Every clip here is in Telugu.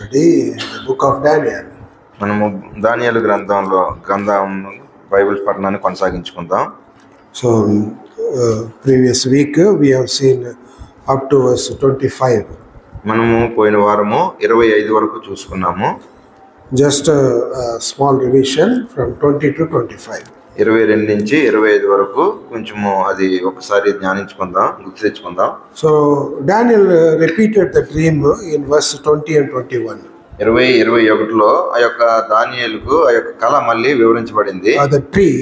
study the book of Daniel. మనము దానియేలు గ్రంథం Bible పఠనాన్ని కొనసాగించుకుందాం. So previous week we have seen up to verse 25. మనము పోయిన వారము 25 వరకు చూసుకున్నాము. Just a small revision from 20 to 25. 22 నుంచి 25 వరకు కొంచెము అది ఒకసారి ధ్యానించుకుందాం, గుర్తు తెచ్చుకుందాం. So Daniel repeated the dream in verse 20 and 21. 20-21లో ఆ యొక్క దానియేలుకు ఆ యొక్క కళ మళ్ళీ వివరించబడింది. The tree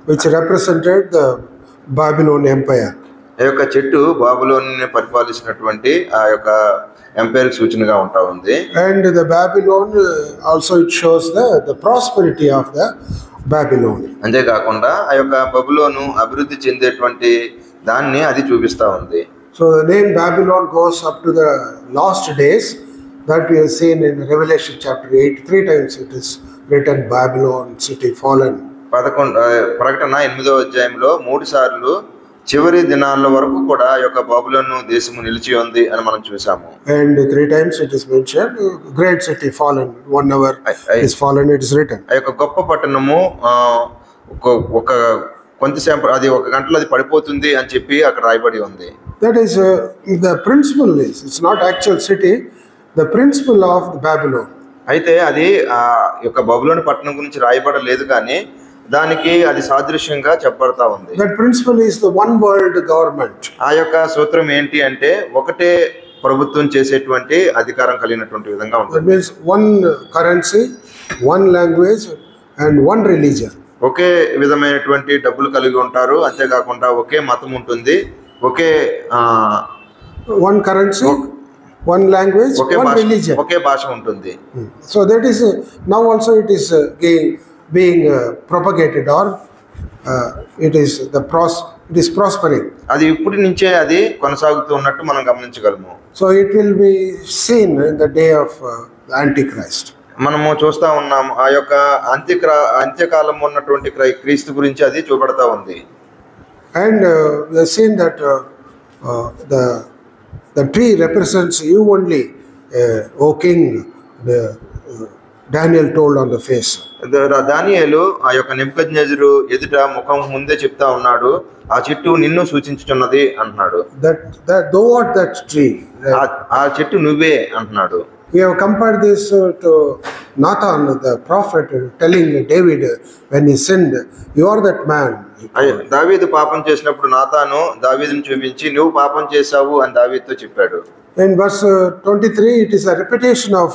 which represented the Babylon Empire. ఆ యొక్క చెట్టు బాబిలోనుని పరిపాలిస్తున్నటువంటి ఆ యొక్క ఎంపైర్ సూచనగా ఉంటా ఉంది. And the Babylon also it shows the prosperity of the Babylon. అంతేకాకుండా ఆ యొక్క బబులోను అభివృద్ధి చెందేటువంటి దాన్ని అది చూపిస్తా ఉంది. So the name Babylon goes up to the last days that we have seen in Revelation chapter 8. 3 times it is written Babylon city fallen. ప్రకటన 8వ అధ్యాయంలో 3 సార్లు చివరి దినాల వరకు కూడా ఆ యొక్క బబులోను దేశము నిలిచి ఉంది అని మనం చూసాము. And 3 times it is mentioned great city fallen. 1 hour is fallen, it is written. ఆ యొక్క గొప్ప పట్టణము ఒక కొంతసేపు అది 1 గంటలో అది పడిపోతుంది అని చెప్పి అక్కడ రాయబడి ఉంది. That is the principle is it's not actual city, the principle of Babylon. అయితే అది ఆ యొక్క బబులోను పట్టణం గురించి రాయబడలేదు, కానీ దానికి అది సాదృశ్యంగా చెప్పబడతా ఉంది. That principle is the one world government. ఆ యొక్క సూత్రం ఏంటి అంటే ఒకటే ప్రభుత్వం చేసేటువంటి అధికారం కలిగినటువంటి విధంగా ఉంటుంది. That means one currency, one language and one religion. ఒకే విధమైనటువంటి డబ్బులు కలిగి ఉంటారు, అంతేకాకుండా ఒకే మతం ఉంటుంది, ఒకే one currency, one language, one religion. ఒకే భాష ఉంటుంది. So that is now also it is being propagated, or it is prospering. అది ఇప్పటి నుంచే అది కొనసాగుతూ ఉన్నట్టు మనం గమనించగలము. So it will be seen in the day of the Antichrist. మనము చూస్తా ఉన్నాం ఆ యొక్క అంత్యకాలం ఉన్నటువంటి క్రీస్తు గురించి అది చూపడతా ఉంది. And we have seen that the tree represents you only, O king. Daniel told on the face. దానియేలు ఆ యొక్క నెబుకద్నెజరు ఎదుట ముఖం ముందే చెప్తా ఉన్నాడు, ఆ చెట్టు నిన్ను సూచించుచున్నది అంటున్నాడు. Thou art that tree. ఆ చెట్టు నువ్వే అంటున్నాడు. We have compared this to Nathan the prophet telling David when he sinned, you are that man. దావీదు పాపం చేసినప్పుడు నాతాను దావీదుని చూపించి నువ్వు పాపం చేశావు అని దావీదుతో చెప్పాడు. In verse 23 it is a repetition of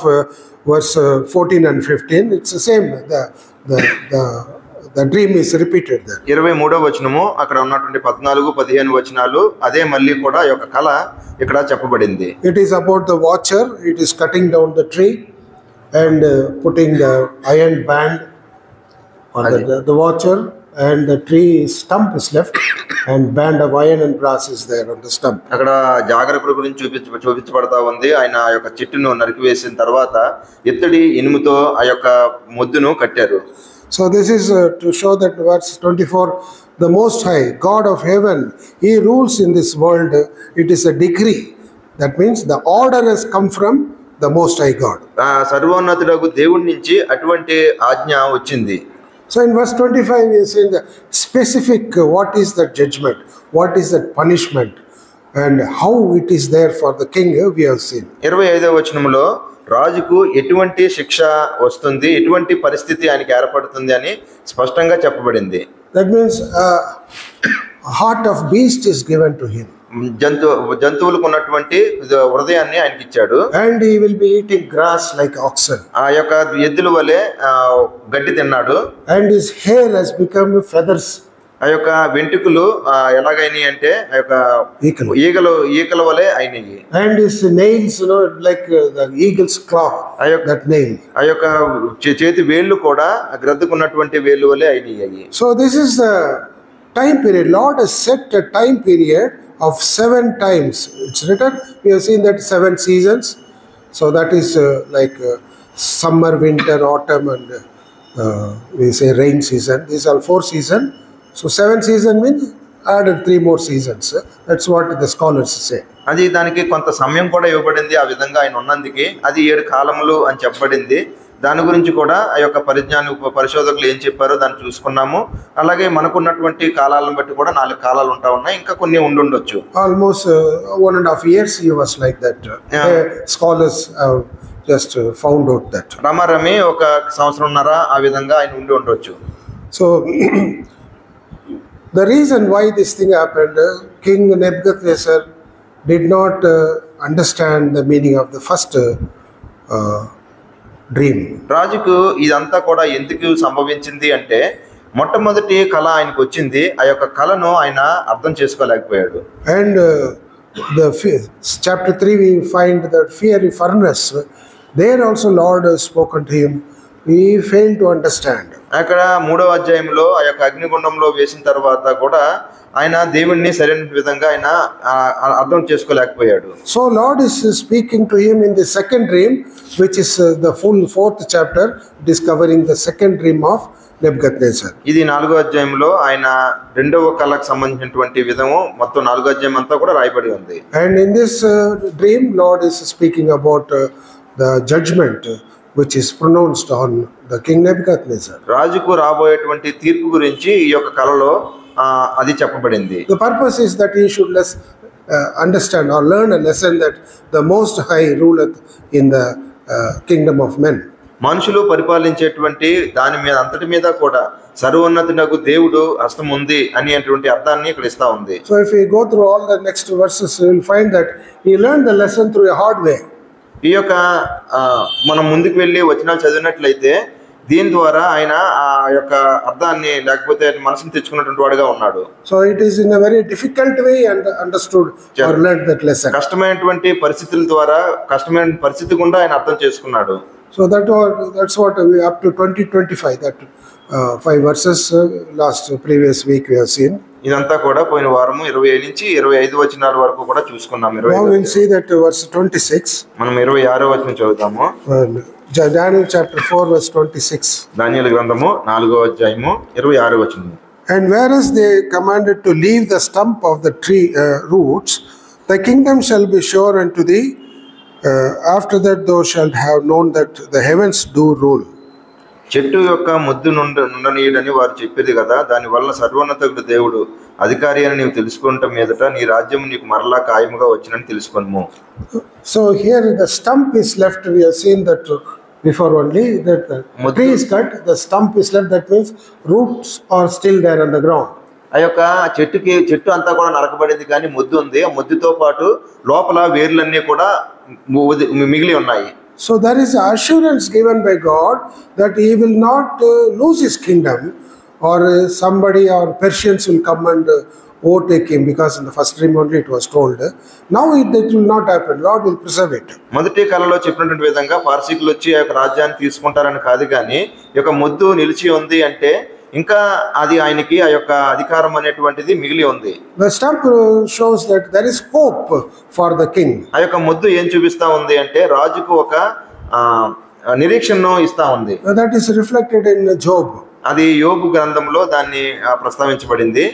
verse 14 and 15. It's the same. The dream is repeated there. 23వ వచనము అక్కడ ఉన్నటువంటి 14-15 వచనాలు అదే మళ్ళీ కూడా ఈ యొక్క కళ ఇక్కడ చెప్పబడింది. It is about the watcher. It is cutting down the tree and putting the iron band on the watcher, and the tree stump is left and band of iron and brass is there on the stump. అక్కడ జాగరకుడి గురించి చూపించబడతా ఉంది. ఆయన ఆ యొక్క చెట్టును నరికివేసిన తర్వాత ఇత్తడి ఇనుముతో ఆ యొక్క మొద్దును కట్టారు. So this is to show that verse 24, the Most High, God of heaven, He rules in this world. It is a decree. That means the order has come from the Most High God. సర్వోన్నతుడగు దేవుడి నుంచి అటువంటి ఆజ్ఞ వచ్చింది. So in verse 25 we are saying the specific what is the judgment, what is the punishment, and how it is there for the king we have seen. 25వ వచనములో రాజుకు ఎటువంటి శిక్ష వస్తుంది, ఎటువంటి పరిస్థితి ఆయనకి ఏర్పడుతుంది అని స్పష్టంగా చెప్పబడింది. That means a heart of beast is given to him. జంతువులకు ఉన్నటువంటి హృదయాన్ని ఆయనకి ఇచ్చాడు. And he will be eating grass like oxen. ఆ యొక్క ఎద్దుల వలె గడ్డి తిన్నాడు. And his hair has become feathers. ఆ యొక్క వెంట్రుకలు ఎలాగైనాయి అంటే ఆ యొక్క ఈకల వలె అయినాయి. And his nails, like the eagle's claw. That nail. ఆ యొక్క చేతి వేళ్ళు కూడా గ్రద్దుకున్నటువంటి వేళ్ళు వలె అయినాయి. So this is the time period. Lord has set a time period of 7 times. It's written. We have seen that 7 seasons. So that is like summer, winter, autumn, and we say rain season. These are 4 seasons. So 7 seasons means added 3 more seasons. That's what the scholars say. అది దానికి కొంత సమయం కూడా ఇవ్వబడింది. ఆ విధంగా ఆయన ఉన్నందుకు అది 7 కాలములు అని చెప్పబడింది. దాని గురించి కూడా ఆ యొక్క పరిశోధకులు ఏం చెప్పారో దాన్ని చూసుకున్నాము. అలాగే మనకున్నటువంటి కాలాలను బట్టి కూడా 4 కాలాలు ఉన్నాయి. ఇంకా కొన్ని ఉండొచ్చు. Almost 1.5 years he was like that. Scholars have just found out that. రమారమి 1 సంవత్సరంన్నర ఆ విధంగా ఆయన ఉండొచ్చు. So the reason why this thing happened, King Nebuchadnezzar did not understand the meaning of the first dream. రాజుకు ఇదంతా కూడా ఎందుకు సంభవించింది అంటే మొట్టమొదటి కళ ఆయనకు వచ్చింది. ఆ యొక్క కళను ఆయన అర్థం చేసుకోలేకపోయాడు. And the chapter 3 we find that fiery furnace, there also Lord has spoken to him. He failed to understand. అక్కడ 3వ అధ్యాయంలో ఆ యొక్క అగ్నిగుండంలో వేసిన తర్వాత కూడా ఆయన దేవుణ్ణి సరైన విధంగా ఆయన అర్థం చేసుకోలేకపోయాడు. So Lord is speaking to him in the second dream, which is the full 4th chapter, discovering the second dream of Nebuchadnezzar. ఇది 4వ అధ్యాయంలో ఆయన రెండవ కళకు సంబంధించినటువంటి విధము మొత్తం 4వ అధ్యాయం అంతా కూడా రాయబడి ఉంది. And in this dream Lord is speaking about the judgment which is pronounced on the king Nebuchadnezzar. రాజుకు రాబోయేటువంటి తీర్పు గురించి ఈ యొక్క కళలో అది చెప్పబడింది. The purpose is that he should understand or learn a lesson that the Most High ruleth in the kingdom of men. మనుషులు పరిపాలించేటువంటి దాని మీద అంతటి మీద కూడా సర్వోన్నతునకు దేవుడు హస్తం ఉంది అనేటువంటి అర్థాన్ని ఇక్కడ ఇస్తా ఉంది. So if we go through all the next verses, we will find that he learned the lesson through a hard way. ఈ యొక్క మనం ముందుకు వెళ్ళి వచనాలు చదివినట్లయితే దీని ద్వారా ఆయన ఆ యొక్క అర్థాన్ని లేకపోతే మనసుని తెచ్చుకున్నటువంటి వాడుగా ఉన్నాడు. So it is in a very difficult way and understood or learned that lesson. కష్టమైనటువంటి పరిస్థితుల ద్వారా కష్టమైన పరిస్థితి గుండా ఆయన అర్థం చేసుకున్నాడు. So that's what we up to 2025, that 5 verses last previous week we have seen. ఇదంతా కూడా పోయిన వారము 27 నుంచి 25 వచనాల వరకు కూడా చూసుకున్నాం. Now we'll see that verse 26. మనం 26వ వచనం చదువుతాము. Daniel chapter 4 verse 26. దానియేలు గ్రంథము 4వ అధ్యాయము 26వ వచనం. And whereas they commanded to leave the stump of the tree roots, the kingdom shall be sure unto thee. After that thou shalt have known that the heavens do rule. చెట్టు యొక్క ముద్దు నుండనీయుడని వారు చెప్పేది కదా, దానివల్ల సర్వోన్నతుడు దేవుడు అధికారి అని నీవు తెలుసుకుంటాం మీదట నీ రాజ్యం నీకు మరలా ఖాయముగా వచ్చినని తెలుసుకొనుము. So here the stump is left. We have seen that before only, that the tree is cut, the stump is left. That means roots are still there on the ground. ఆ యొక్క చెట్టు అంతా కూడా నరకబడింది కానీ ముద్దు ఉంది. ఆ ముద్దుతో పాటు లోపల వేర్లన్నీ కూడా మిగిలి ఉన్నాయి. So there is assurance given by God that he will not lose his kingdom, or somebody or Persians will come and overtake him, because in the first dream only it was told. Now it will not happen. Lord will preserve it. మొదటి కళలో చెప్పినటువంటి విధంగా పార్సీకులు వచ్చి ఆ యొక్క రాజ్యాన్ని తీసుకుంటారని కాదు, కానీ ఈ యొక్క ముద్దు నిలిచి ఉంది అంటే ఇంకా అది ఆయనకి ఆ యొక్క అధికారం అనేటువంటిది మిగిలి ఉంది. The stump shows that there is hope for the king. ఆ యొక్క ముద్దు ఏం చూపిస్తా ఉంది అంటే రాజుకు ఒక నిరీక్షణను ఇస్తా ఉంది. That is reflected in Job. అది యోబు గ్రంథంలో దాన్ని ప్రస్తావించబడింది.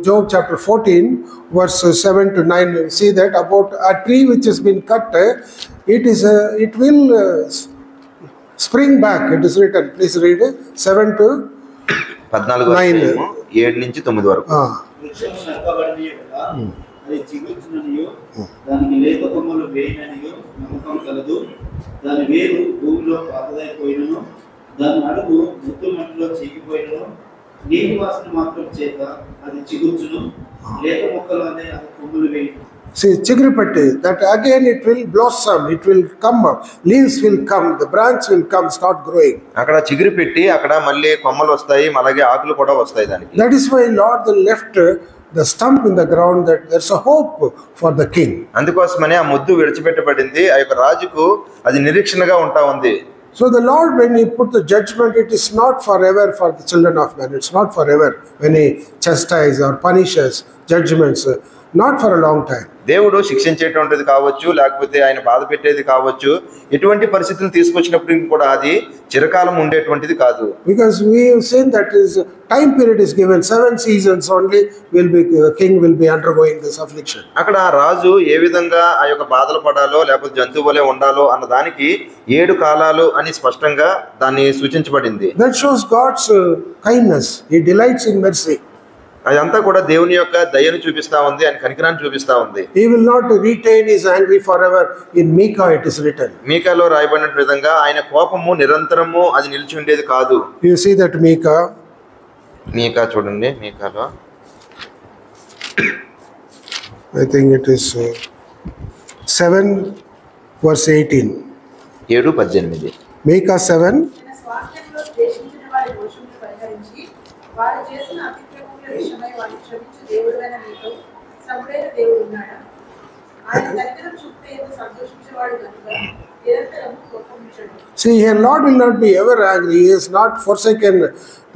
Job chapter 14 verse 7 to 9, you see that about a tree which has been cut, it will spring back. It is written. Please read 7 to 14 7 నుంచి 9 వరకు. అది చిగుర్చుననియో దానికి లేత కొమ్మలు వేయననియో నమ్మకం కలదు. దాని వేరు భూమిలో పాతదైపోయినను, దాని అడుగు ముద్దు మట్టిలో చీకిపోయినను, నీటి వాసన మాత్రం చేత అది చిగుర్చును, లేత మొక్కలు అనే అది కొమ్మలు వేయను. See, chigripetti, that again it will blossom, it will come up, leaves will come, the branch will come, start growing. అక్కడ చిగురు పెట్టి అక్కడ మళ్ళీ కొమ్మలు వస్తాయి, అలాగే ఆకులు కూడా వస్తాయి దానికి. That is why Lord left the stump in the ground, that there's a hope for the king. అందుకోసమనే ఆ ముద్దు విడిచిపెట్టబడింది. ఆ యొక్క రాజుకు అది నిరీక్షణగా ఉంటా ఉంది. So the Lord, when he put the judgment, it is not forever for the children of men. It's not forever when he chastises or punishes judgments. not for a long time. దేవుడు శిక్షించేటువంటిది కావచ్చు, లేకపోతే ఆయన బాధ పెట్టేది కావచ్చు, ఎటువంటి పరిస్థితులు తీసుకొచ్చినప్పటికీ కూడా అది చిరకాలం ఉండేటువంటిది కాదు. Because we have seen that is time period is given, 7 seasons only will be, the king will be undergoing this affliction. అక్కడ రాజు ఏ విధంగా ఆ యొక్క బాధలు పడాలో లేకపోతే జంతువులే ఉండాలో అన్న దానికి 7 కాలాలు అని స్పష్టంగా దాన్ని సూచించబడింది. That shows God's kindness. He delights in mercy. అదంతా కూడా దేవుని యొక్క దయను చూపిస్తా ఉంది, ఆయన కనికరాన్ని చూపిస్తా ఉంది. He will not retain his anger forever. In Micah it is written. మీకాలో రాయబడిన విధంగా ఆయన కోపము నిరంతరము అది నిలిచి ఉండేది కాదు. You see that మీకా చూడండి, మీకాలో I think it is 7 verse 18. 7:18. Micah 7. వారు చేసిన అతిక్రమముల విషయమై వారిని క్షమించు దేవుడైన నీతో సముడైన దేవుడు ఉన్నాడా? ఆయన కనికరం చూపితే ఎందు సంతోషించేవాడు కనుక నిరంతరము కోపగించడు. See, here Lord will not be ever angry. He has not forsaken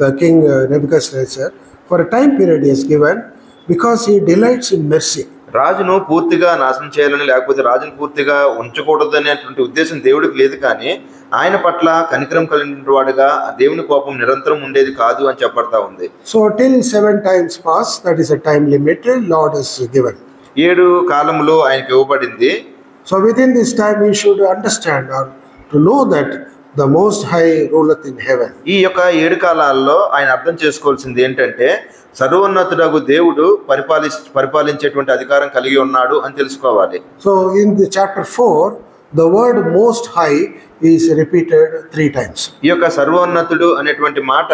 the king Nebuchadnezzar. For a time period he has given because he delights in mercy. రాజును పూర్తిగా నాశనం చేయాలని లేకపోతే రాజును పూర్తిగా ఉంచకూడదు అనేటువంటి ఉద్దేశం దేవుడికి లేదు, కానీ ఆయన పట్ల కనికరం కలిగిన వాడుగా దేవుని కోపం నిరంతరం ఉండేది కాదు అని చెప్పబడతా ఉంది. So till 7 times pass, that is a time limit, Lord has given. 7 కాలములు ఆయనకి ఇవ్వబడింది. So within this time we should understand or to know that the Most High ruleth in heaven. ఈ యొక్క 7 కాలాల్లో ఆయన అర్థం చేసుకోవాల్సింది ఏంటంటే సర్వోన్నతుడగు దేవుడు పరిపాలించేటువంటి అధికారం కలిగి ఉన్నాడు అని తెలుసుకోవాలి. So in the chapter 4, the word Most High is repeated 3 times. ఈ యొక్క సర్వోన్నతుడు అనేటువంటి మాట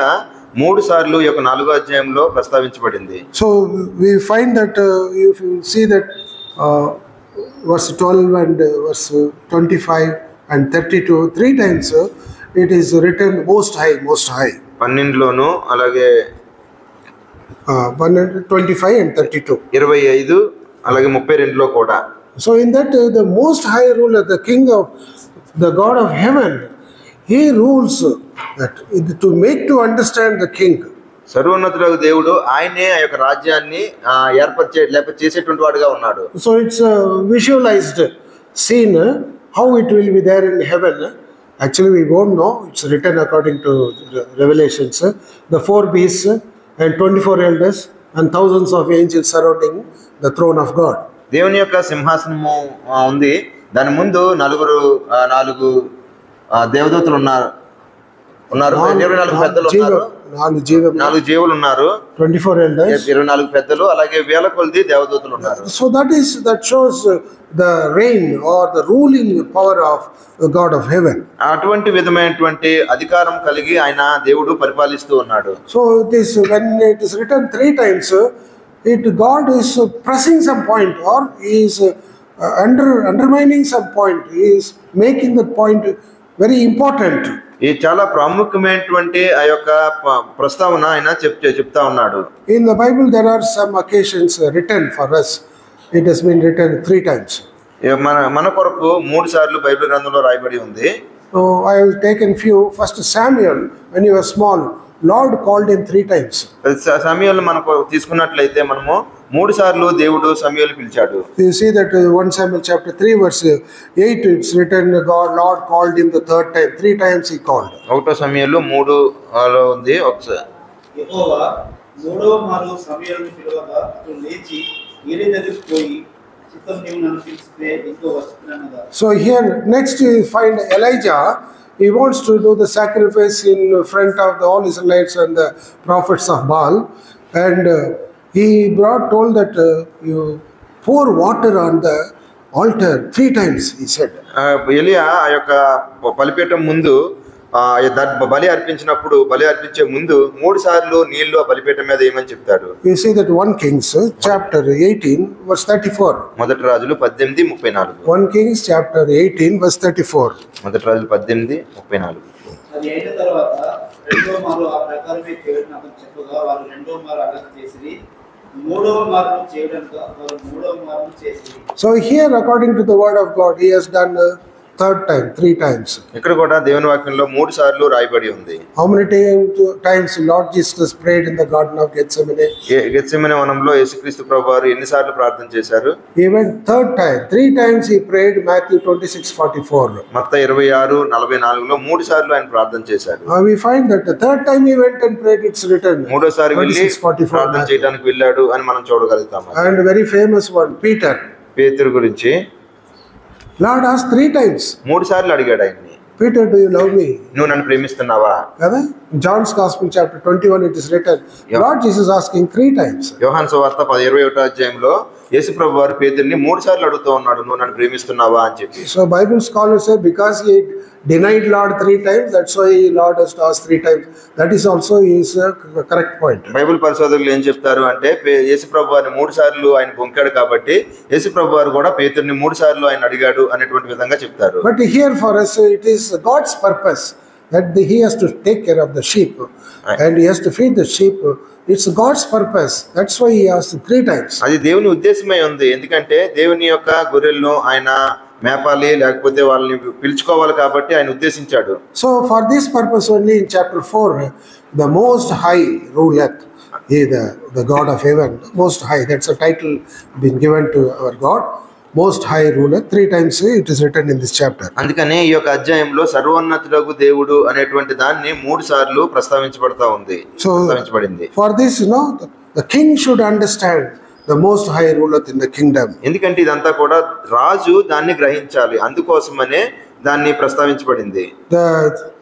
3 సార్లు ఈ యొక్క 4వ అధ్యాయంలో ప్రస్తావించబడింది. So we find that if you see that verse 12 and verse 25 and 32, 3 times it is written Most High, Most High. 12లోను అలాగే 25 and 32. 25 అలాగే 32లో కూడా. So in that the Most High ruler, the King of the God of heaven, he rules that to make to understand the king. సర్వోన్నతుడగు దేవుడు ఆయనే ఆ యొక్క రాజ్యాన్ని లేకపోతే చేసేటువంటి వాడుగా ఉన్నాడు. So it's a visualized scene how it will be there in heaven. Actually we won't know. It's written according to Revelations. The 4 beasts and 24 elders and thousands of angels surrounding the throne of God. దేవుని యొక్క సింహాసనము ఉంది, దాని ముందు 4 దేవదూతలు ఉన్నారు. 24 పెద్దలు ఉన్నారు, 4 జీవులు ఉన్నారు, 24 elders, 24 పెద్దలు, అలాగే వేల కొలది దేవదూతలు ఉన్నారు. So that shows the reign or the ruling power of the God of heaven. అటువంటి విధమైనటువంటి అధికారం కలిగి ఆయన దేవుడు పరిపాలిస్తూ ఉన్నాడు. So it is when it is written 3 times, God is pressing some point or he is undermining some point. He is making that point very important. ఇది చాలా ప్రాముఖ్యమైనటువంటి ఆ యొక్క ప్రస్తావన ఆయన చెప్తా ఉన్నాడు. In the Bible there are some occasions written for us. It has been written 3 times. మన కొరకు 3 సార్లు బైబిల్ గ్రంథంలో రాయబడి ఉంది. So I have taken few. First Samuel, when he was small, Lord called him 3 times. సమూయేలు మనకు తీసుకున్నట్లయితే మనము 3 సార్లు దేవుడు సమూయేలు పిలిచాడు. You see that 1 Samuel chapter 3 verse 8, it's written Lord called him the 3rd time. 3 times he called. 1 సమూయేలు 3లో ఉంది. ఒకసారి యెహోవా 3వ మారు సమూయేలును పిలువగా అతడు లేచి ఏలీ దగ్గరికి పోయి చిత్తం నీవు నన్ను పిలిస్తే ఇంకో వస్తున్నానగా. So here next you find Elijah. He wants to do the sacrifice in front of the all Israelites and the prophets of Baal, and he told that you pour water on the altar 3 times, he said. ఎలియా ఆ యొక్క బలిపీఠం ముందు బలి అర్పించే ముందు 3 సార్లు నీళ్లు ఆ బలిపీఠం మీద ఏమని చెప్తాడు. You see that 1 Kings chapter 18 verse 34. మొదటి రాజులు 18:34. 1 Kings chapter 18 verse 34. మొదటి రాజులు 18:34. అది అయిన తర్వాత 2వ మారు ఆ ప్రకారమే చేయడం అతను చెప్పగా వారు 2వ మారు అలా చేసి 3వ మారు చేయడానికి వారు 3వ మారు చేసి. So here according to the word of God he has done third time, 3 times. ఇక్కడ కూడా దేవుని వాక్యంలో 3 సార్లు రాయబడి ఉంది. How many times Lord Jesus prayed in the Garden of Gethsemane? Gethsemane వనంలో యేసుక్రీస్తు ప్రభువారు ఎన్నిసార్లు ప్రార్థన చేశారు? He went third time. 3 times he prayed, Matthew 26:44. మత్తయి 26:44లో 3 సార్లు ఆయన ప్రార్థన చేశారు. We find that the third time he went and prayed, it's written. మూడోసారి వెళ్ళి 26:44. ప్రార్థన చేయడానికి వెళ్ళాడు అని మనం చూడగలుగుతాం. And very famous one, Peter. పేతురు గురించి Lord asked 3 times. 3 సార్లు అడిగాడు ఆయన్ని, Peter, do you love me? నువ్వు నన్ను ప్రేమిస్తున్నావా? Kada? John's Gospel chapter 21 it is written. Yeah. Lord Jesus asking 3 times. యోహాను సువార్త 21వ అధ్యాయంలో యేసు ప్రభువారు పేతురుని 3 సార్లు అడుగుతూ ఉన్నాడు, నువ్వు నన్ను ప్రేమిస్తున్నావా అని చెప్పి. So Bible scholars say because he denied Lord 3 times, that's why Lord has to ask 3 times. That is also his correct point. Bible పరిశోధకులు ఏం చెప్తారు అంటే యేసు ప్రభువారిని 3 సార్లు ఆయన బొంకాడు కాబట్టి యేసు ప్రభువారు కూడా పేతురుని 3 సార్లు ఆయన అడిగాడు అనేటువంటి విధంగా చెప్తారు. But here for us it is God's purpose that he has to take care of the sheep and he has to feed the sheep. It's God's purpose. That's why he asked 3 times. అది దేవుని ఉద్దేశమై ఉంది. ఎందుకంటే దేవుని యొక్క గొర్రెలను ఆయన మేపాలి, లేకపోతే వాళ్ళని పిలుచుకోవాలి కాబట్టి ఆయన ఉద్దేశించాడు. So for this purpose only in chapter 4 the Most High ruleth. He the God of heaven, Most High, that's a title been given to our God. Most High ruler, 3 times it is written in this chapter. అందుకనే ఈ యొక్క అధ్యాయంలో సర్వోన్నతుడగు దేవుడు అనేటువంటి దాన్ని 3 సార్లు ప్రస్తావించబడతా ఉంది. ప్రస్తావించబడింది. For this, the king should understand the Most High ruler in the kingdom. ఎందుకంటే ఇదంతా కూడా రాజు దాన్ని గ్రహించాలి, అందుకోసమనే దాన్ని ప్రస్తావించబడింది. The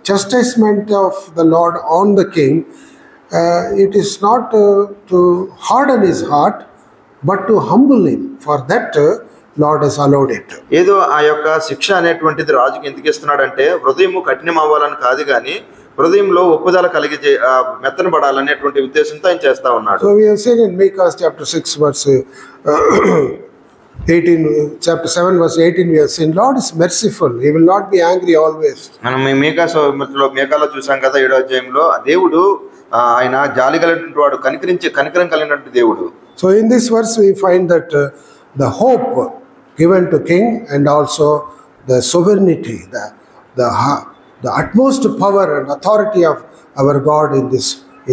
chastisement of the Lord on the king, it is not to harden his heart, but to humble him. For that Lord has allowed it. ఏదో ఆ యొక్క శిక్ష అనేటువంటిది రాజుకి ఎందుకు ఇస్తున్నాడంటే హృదయము కఠినం అవ్వాలని కాదు, కానీ హృదయంలో ఒప్పుదల కలిగి మెత్తనబడాలనేటువంటి ఉద్దేశంతో ఆయన చేస్తా ఉన్నాడు. So we have seen in Micah chapter 6 verse 18, chapter 7 verse 18 we have seen Lord is merciful, he will not be angry always. మనం మేకాలో చూసాం కదా 7వ అధ్యాయంలో దేవుడు ఆయన జాలి కలిగినటువంటి వాడు, కనికరం కలిగినటువంటి దేవుడు. So in this verse we find that the hope given to king and also the sovereignty, the utmost power and authority of our God in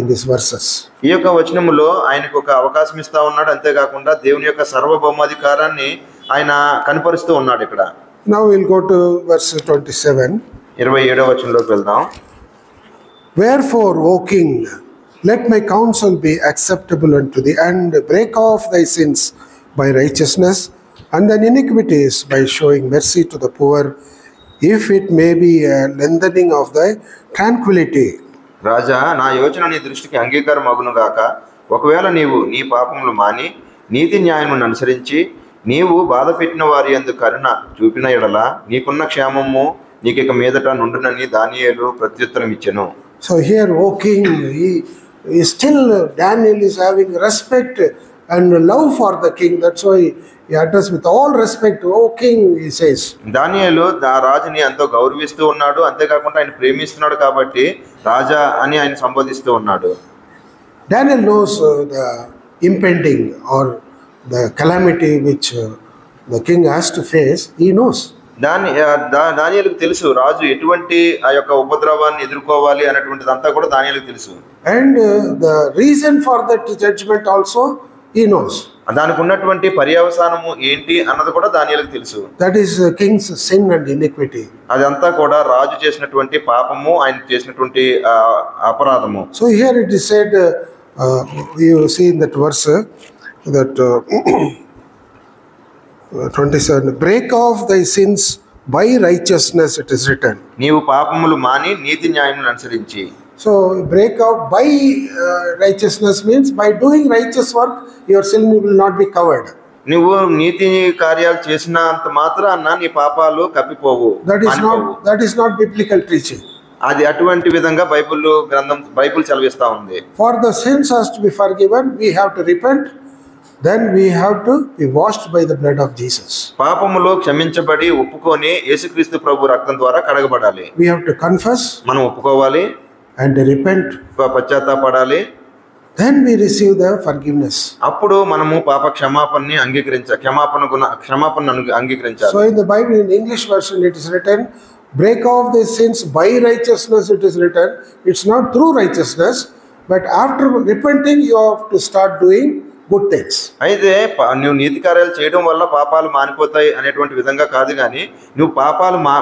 this verses. ఈ యొక్క వచనములో ఆయనకు ఒక అవకాశం ఇస్తా ఉన్నాడు, అంతేకాకుండా దేవుని యొక్క సర్వభౌమాధికారాన్ని ఆయన కనపరుస్తూ ఉన్నాడు ఇక్కడ. Now we'll go to verse 27. 27వ వచనంలోకి వెళ్దాం. Wherefore, O king, let my counsel be acceptable unto thee, and break off thy sins by righteousness, and thine iniquities by showing mercy to the poor, if it may be a lengthening of thy tranquility. రాజా, నా యోచన నీ దృష్టికి అంగీకారం అగును గాక. ఒకవేళ నీవు నీ పాపములు మాని నీతి న్యాయమును అనుసరించి నీవు బాధ పెట్టిన వారి యందు కరుణ చూపిన ఎడల నీకున్న క్షేమము నీకిక మీదట నుండునని దానియేలు ప్రత్యుత్తరం ఇచ్చెను. So here, O king, he still Daniel is having respect and love for the king. That's why he addressed with all respect, O king, he says. దానియేలు రాజుని ఎంతో గౌరవిస్తూ ఉన్నాడు, అంతేకాకుండా ఆయన ప్రేమిస్తున్నాడు కాబట్టి రాజా అని ఆయన సంబోధిస్తూ ఉన్నాడు. Daniel knows the impending or the calamity which the king has to face. He knows. దానియేలుకు తెలుసు రాజు ఎటువంటి ఆ యొక్క ఉపద్రవాన్ని ఎదుర్కోవాలి అనేటువంటిదంతా కూడా దానియేలుకు తెలుసు. And the reason for that judgment also he knows. దానికి ఉన్నటువంటి పర్యవసానము ఏంటి అన్నది కూడా దానియేలుకు తెలుసు. That is king's sin and iniquity. అదంతా కూడా రాజు చేసినటువంటి పాపము, ఆయన చేసినటువంటి అపరాధము. So here it is said, you see in that verse that 27, break off thy sins by righteousness, it is written. నీవు పాపములు మాని నీతి న్యాయములను అనుసరించి. So break off by righteousness means by doing righteous work your sin will not be covered. నువ్వు నీతి కార్యాలు చేసినంత మాత్రాన నీ పాపాలు కప్పిపోవు. That is not biblical teaching. అది అటువంటి విధంగా బైబిల్ చదివిస్తా ఉంది. For the sins has to be forgiven, we have to repent, then we have to be washed by the blood of Jesus. పాపములు క్షమించబడి ఒప్పుకొని యేసుక్రీస్తు ప్రభు రక్తం ద్వారా కడగబడాలి. We have to confess, మనం ఒప్పుకోవాలి and repent, పశ్చాత్తాపడాలి, then we receive the forgiveness. అప్పుడు మనము పాప క్షమాపణని క్షమాపణను అంగీకరించాలి. So in the Bible, in English version, it is written, break off the sins by righteousness. It is written, it's not through righteousness, but after repenting, you have to start doing good things. అయితే నువ్వు నీతి కార్యాలు చేయడం వల్ల పాపాలు మానిపోతాయి అనేటువంటి విధంగా కాదు, కానీ నువ్వు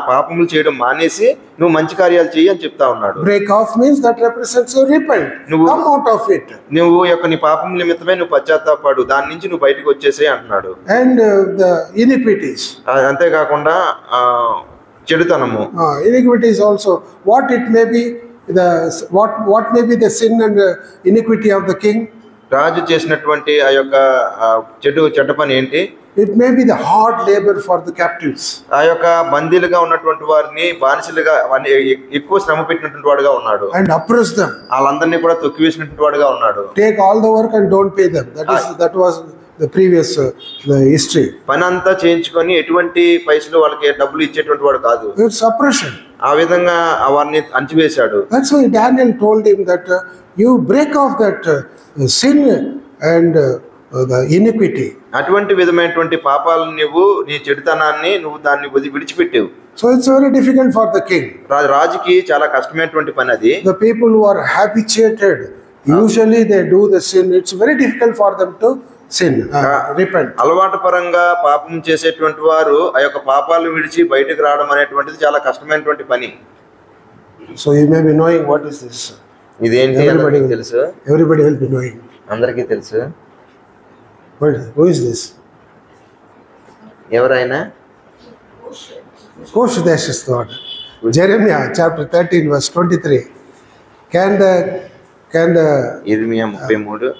పాపములు చేయడం మానేసి నువ్వు మంచి కార్యాలు చెయ్యి అని చెప్తా ఉన్నాడు. Break off means that represents you repent, come out of it. నువ్వు నీ పాపం నిమిత్తమే నువ్వు పశ్చాత్తాపడు, దాని నుంచి నువ్వు బయటకు వచ్చేసే అంటున్నాడు. And the iniquities. అంతేకాకుండా చెడుతనము. Iniquities also, what it may be, what may be the sin and iniquity of the king. రాజు చేసినటువంటి ఆ యొక్క చెడ్డ పని ఏంటి? It may be the hard labor for the captives. ఆ యొక్క బందీలుగా ఉన్నటువంటి వారిని బానిసలుగా ఎక్కువ శ్రమ పెట్టినటువంటి వాడుగా ఉన్నాడు. And oppress them. వాళ్ళందరినీ కూడా తొక్కివేసినటువంటి వాడుగా ఉన్నాడు. Take all the work and don't pay them. That was the previous the history. పని అంతా చేయించుకొని ఎటువంటి పైసలు వాళ్ళకి డబ్బులు ఇచ్చేటువంటి వాడు కాదు. It's oppression. ఆ విధంగా వారిని అణచివేశాడు. That's why Daniel told him that you break off that sin and the iniquity. అటువంటి విధమైనటువంటి పాపాలను నువ్వు నీ చెడుతనాన్ని నువ్వు దాన్ని విడిచిపెట్టావు. So it's very difficult for the king. రాజుకి చాలా కష్టమైనటువంటి పని అది. The people who are habituated, usually they do the sin. It's very difficult for them to sin, repent. అలవాటు పరంగా పాపం చేసేటువంటి వారు ఆ యొక్క పాపాలను విడిచి బయటకు రావడం అనేటువంటిది చాలా కష్టమైనటువంటి పని. So you may be knowing what is this. ఇదేంటి తెలుసు? Everybody will be knowing. అందరికీ తెలుసు. Who is this? ఎవరైనా? Koshdesh is the order. Jeremiah chapter 13 verse 23. Can the ఇర్మియా 33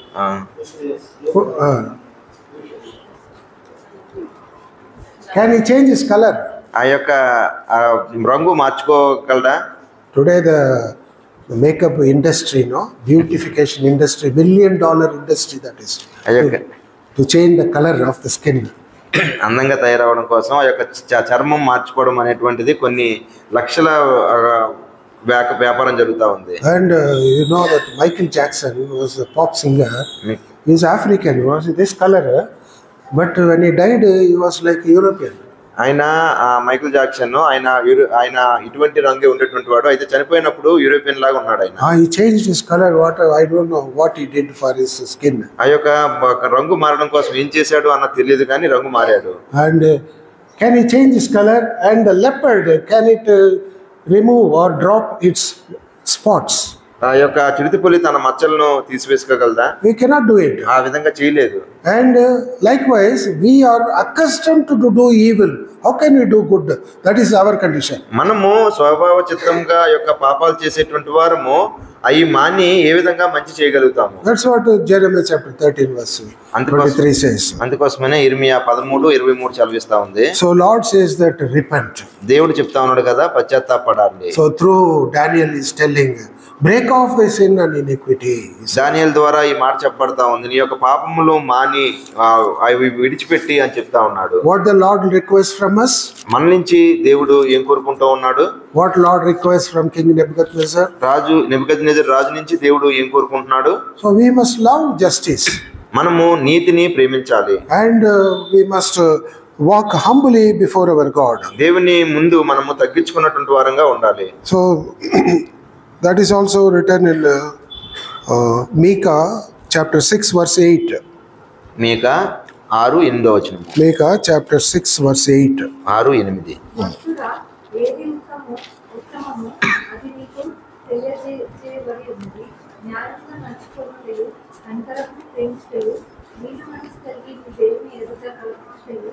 can he change his color? ఆ యొక్క రంగు మార్చుకోగలడా? Today the makeup industry, beautification industry, $1 million industry, that is to change the color of the skin. అందంగా తయారవడం కోసం ఆ యొక్క చర్మం మార్చుకోవడం అనేటువంటిది కొన్ని లక్షల వ్యాపారం జరుగుతూ ఉంది. And you know that Michael Jackson was a pop singer. He is African, he was this color, but when he died he was like European. ఆయన మైకిల్ జాక్సన్ ఆయన ఇటువంటి రంగే ఉండేటువంటి వాడు, అయితే చనిపోయినప్పుడు యూరోపియన్ లాగా ఉన్నాడు ఆయన. He changed his color. I don't know what he did for his skin. ఆ యొక్క రంగు మారడం కోసం ఏం చేశాడు అన్న తెలియదు, కానీ రంగు మారాడు. And can he change his color? And the leopard, can it remove or drop its spots? ఆ యొక్క చిరుతపులి తన మచ్చలను తీసివేసుకోగలదా? We cannot do it. ఆ విధంగా చేయలేదు. And likewise, we are accustomed to do evil. How can we do good? That is our condition. మనము స్వభావ చిత్తంగా యొక్క పాపాలు చేసేటువంటి వారము అవి మాని ఏ విధంగా మంచి చేయగలుగుతాము? That's what Jeremiah chapter 13 verse 23 says. అందుకోసమనే ఇర్మియా 13:23 చదివిస్తా ఉంది. So Lord says that repent. దేవుడు చెప్తా ఉన్నాడు కదా, పశ్చాత్తాపడాలి. So through Daniel is telling, break off the sin and iniquity. దానియేలు ద్వారా ఈ మాట చెప్పబడతా ఉంది, నీ యొక్క పాపములు మాని అవి విడిచిపెట్టి అని చెప్తా ఉన్నాడు. What the Lord requests from us? మన నుంచి దేవుడు ఏం కోరుకుంటూ ఉన్నాడు? What Lord requests from King Nebuchadnezzar? Nebuchadnezzar రాజు నుంచి దేవుడు ఏం కోరుకుంటున్నాడు? So we must love justice. మనము నీతిని ప్రేమించాలి. And we must walk humbly before our God. దేవుని ముందు మనము తగ్గించుకున్నటువంటి వారంగా ఉండాలి. So that is also written in Micah chapter 6 verse 8. Micah 6:8. Micah chapter 6 verse 8. 6:8. ఏది ఉత్తమము అది నీకు తెలియజేయబడి ఉన్నది. న్యాయంగా నడుచుకోవడం, అంతరము ప్రేమించలేదు, నీతి మనసు కలిగి నీ దేవుని ఎదుట కల్పించలేదు.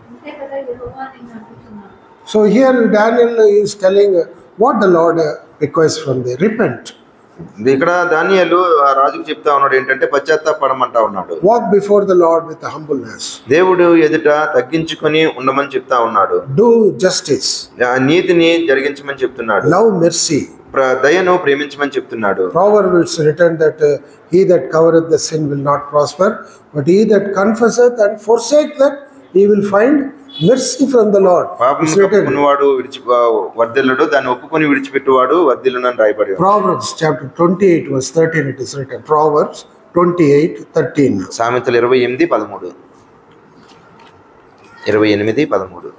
అంతే కదా యెహోవా నిన్ను అంటున్నాడు. So here Daniel is telling what the Lord requests from them. Repent. ఇక్కడ దానియేలు రాజుకు చెప్తా ఉన్నాడు ఏంటంటే పశ్చాత్తాపడమంటా ఉన్నాడు. Walk before the Lord with humbleness. దేవుడు ఎదుట తగ్గించుకొని ఉండమని చెప్తా ఉన్నాడు. Do justice. నీతిని జరిగించమని చెప్తున్నాడు. Love mercy. దయను ప్రేమించమని చెప్తున్నాడు. Proverbs it's written that he that covereth the sin will not prosper, but he that confesseth and forsake that he will find mercy from the Lord. పాపమును కప్పుకున్నవాడు వర్ధిల్లడు, దాన్ని ఒప్పుకొని విడిచిపెట్టువాడు వర్ధిల్లునని రాయబడి ఉంది. Proverbs chapter 28 verse 13 it is written. Proverbs 28:13. సామెతలు 28:13. 28:13.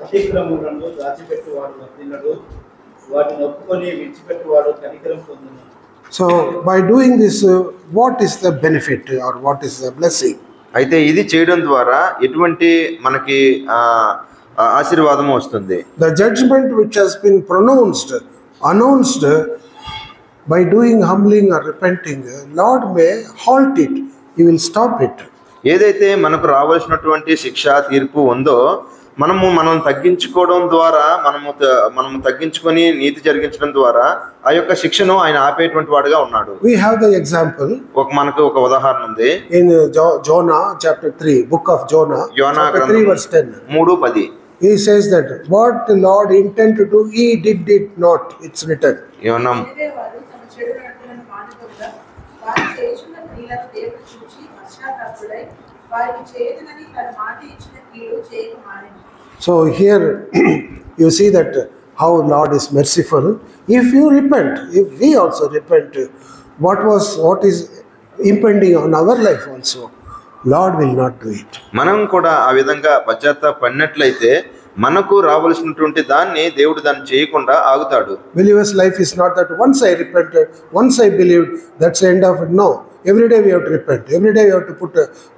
అతిక్రమములను దాచిపెట్టువాడు వర్ధిల్లడు, వాటిని ఒప్పుకొని విడిచిపెట్టువాడు కనికరం పొందును. So by doing this, what is the benefit or what is the blessing? అయితే ఇది చేయడం ద్వారా ఎటువంటి మనకి ఆశీర్వాదము వస్తుంది. The judgment which has been announced by doing humbling or repenting, Lord may halt it. He will stop it. ఏదైతే మనకు రావాల్సినటువంటి శిక్ష తీర్పు ఉందో మనం తగ్గించుకోవడం ద్వారా మనము తగ్గించుకొని నీతి జరిగించడం ద్వారా ఆ యొక్క శిక్షను ఆయన ఆపేటువంటి వాడుగా ఉన్నాడు. We have the example. మనకు ఒక ఉదాహరణ ఉంది. In Jonah chapter 3, book of Jonah, chapter 3 verse 10. 3:10. He says that what the Lord intended to do, he did it not. It's written. యోనా వారు తమ చెడు నడతలను మానుకొనగా వారు చేయుచున్న క్రియలను దేవుడు చూచి పశ్చాత్తాపుడై వారికి చేయదనని తన మాట ఇచ్చిన కీడు చేయక మానెను. So here you see that how Lord is merciful. If you repent, if we also repent, what is impending on our life also, Lord will not do it. మనం కూడా ఆ విధంగా పశ్చాత్తాపడినట్లయితే మనకు రావాల్సినటువంటి దాన్ని దేవుడు దాన్ని చేయకుండా ఆగుతాడు. Believer's life is not that once I repented, once I believed, that's the end of it. No. Every day we have to repent. Every day we have to put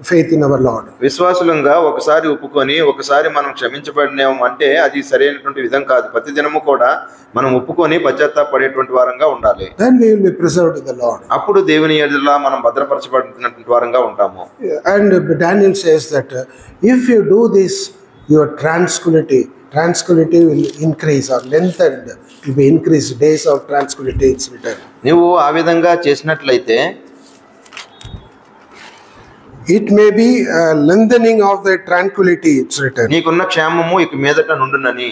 faith in our Lord. విశ్వాసులంగా ఒకసారి ఒప్పుకొని ఒకసారి మనం క్షమించబడినాము అంటే అది సరైనటువంటి విధం కాదు. ప్రతిదినము కూడా మనం ఒప్పుకొని పశ్చాత్తాపడేటువంటి వారంగా ఉండాలి. Then we will be preserved in the Lord. అప్పుడు దేవుని ఎదుట మనం భద్రపరచబడినటువంటి వారంగా ఉంటాము. And Daniel says that if you do this, your transculity will increase or lengthened. It will be increased days of transculity. It's written. నువ్వు ఆ విధంగా చేసినట్లయితే it may be a lengthening of the tranquility. It's written. నీకున్న క్షేమము ఇక మీదట నుండునని.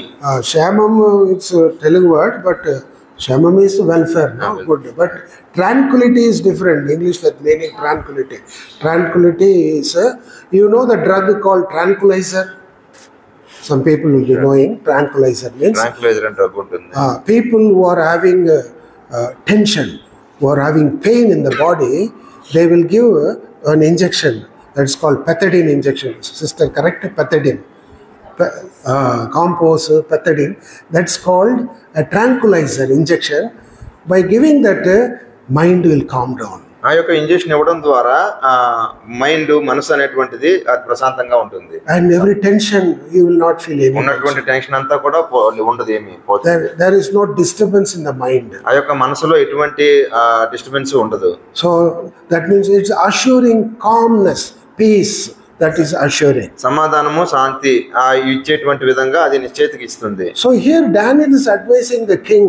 Shamam, it's a Telugu word, but Shamam is welfare, no? Good. But tranquility is different. English that meaning tranquility. Tranquility is, you know the drug called tranquilizer? Some people will be knowing tranquilizer means. Tranquilizer and drug ఉంటుంది. People who are having tension, who are having pain in the body, they will give an injection that's called pethidine injection. Sister, correct? Pethidine. Compose pethidine. That's called a tranquilizer injection. By giving that, mind will calm down. ఆ యొక్క ఇంజెక్షన్ ఇవ్వడం ద్వారా మనసు అనేటువంటిది అది ప్రశాంతంగా ఉంటుంది. And every tension you will not feel any. ఉన్నటువంటి టెన్షన్ అంతా కూడా ఉండదు, ఏమీ పోతుంది. There is no disturbance in the mind. ఆ యొక్క మనసులో ఎటువంటి డిస్టర్బెన్స్ ఉండదు. So that means it's assuring calmness, peace. That is assuring. సమాధానము, శాంతి ఇచ్చేటువంటి విధంగా అది నిశ్చయితకి ఇస్తుంది. So here Daniel is advising the king,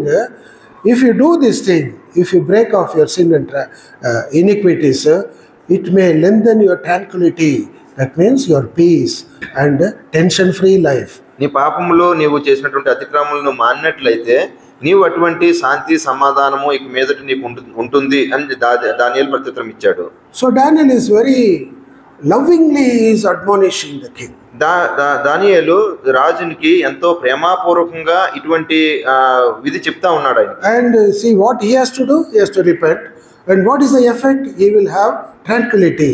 if you do this thing, if you break off your sin and iniquities, it may lengthen your tranquility. That means your peace and tension-free life. నీ పాపములో నీవు చేసినటువంటి అతిక్రమములను మానినట్లయితే నీవు అటువంటి శాంతి సమాధానము ఇక మీదట నీకు ఉంటుంది అని దానియేలు ప్రత్యుత్తరం ఇచ్చాడు. So Daniel is very lovingly is admonishing the king. దానియేలు రాజునికి ఎంతో ప్రేమపూర్వకంగా ఇటువంటి విధి చెప్తా ఉన్నాడు ఆయన. And see what he has to do? He has to repent. And what is the effect? He will have tranquility.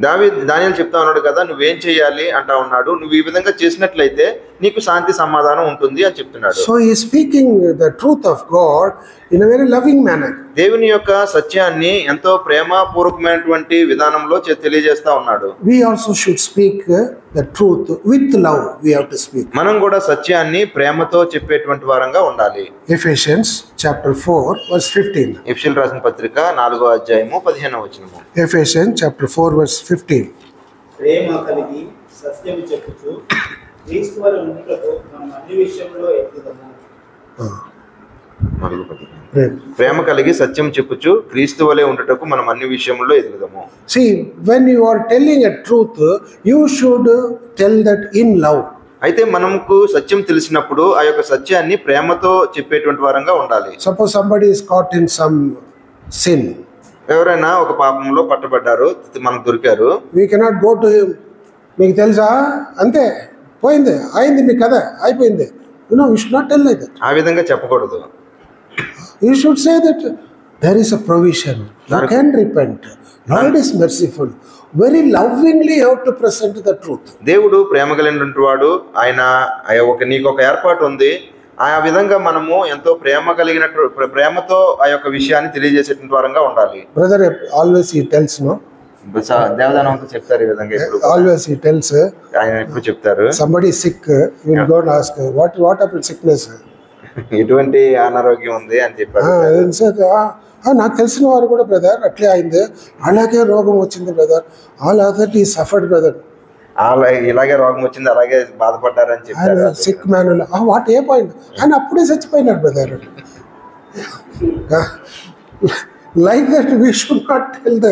దానియేలు చెప్తా ఉన్నాడు కదా, నువ్వేం చేయాలి అంటా ఉన్నాడు. నువ్వు ఈ విధంగా చేసినట్లయితే నీకు శాంతి సమాధానం ఉంటుంది అని చెప్తున్నాడు. So he is speaking the truth of God in a very loving manner. దేవుని యొక్క సత్యాన్ని ఎంతో ప్రేమపూర్వకమైనటువంటి విధానంలో తెలియజేస్తా ఉన్నాడు. We also should speak the truth with love. We have to speak. మనం కూడా సత్యాన్ని ప్రేమతో చెప్పేటువంటి వారంగా ఉండాలి. Ephesians chapter 4 verse 15. ఎఫెసీయులకు రాసిన పత్రిక 4వ అధ్యాయము 15వ వచనము. Ephesians chapter 4 verse 15. ప్రేమ కలిగి సత్యము చెప్పుచు క్రీస్తు వలె ఉండుటకు మనం అన్ని విషయంలో ఎదుగుదాము. ప్రేమ కలిగి సత్యం చెప్పుచు క్రీస్తు వలె ఉండుటకు మనం అన్ని విషయంలో ఎదుగుదాము. See, when you are telling a truth, you should tell that in love. అయితే మనకు సత్యం తెలిసినప్పుడు ఆ యొక్క సత్యాన్ని ప్రేమతో చెప్పేటువంటి వారంగా ఉండాలి. Suppose somebody is caught in some sin. ఎవరైనా ఒక పాపంలో పట్టబడ్డారు, మనకు దొరికారు. We cannot go to him. మీకు తెలుసా అంతే పోయింది, అయింది, మీ కథ అయిపోయింది. You should not tell like that. ఆ విధంగా చెప్పకూడదు. You should say that there is a provision. You can repent. Lord is merciful. Very lovingly you have to present the truth. దేవుడు ప్రేమ కలిగినటువంటి వాడు. ఆయన నీకు ఒక ఏర్పాటు ఉంది. ఆ విధంగా మనము ఎంతో ప్రేమతో ఆ యొక్క విషయాన్ని తెలియజేసేటువంటి వారంగా ఉండాలి. Brother always he tells, no? దేవదానంతో చెప్తారు ఈ విధంగా. Always he tells, ఆయన ఎప్పుడు చెప్తారు, somebody is sick, you will go and ask, what happened, sickness? ఎటువంటి అనారోగ్యం ఉంది అని చెప్పారు. నాకు తెలిసిన వారు కూడా బ్రదర్ అట్లే అయింది, అలాగే రోగం వచ్చింది బ్రదర్, ఆల్ అదర్ ఈ సఫర్డ్ బ్రదర్, ఇలాగే రోగం వచ్చింది, అలాగే బాధపడ్డారని చెప్పారు. Sick man, what a point, ఆయన అప్పుడే చచ్చిపోయినాడు brother. Like that we should not tell the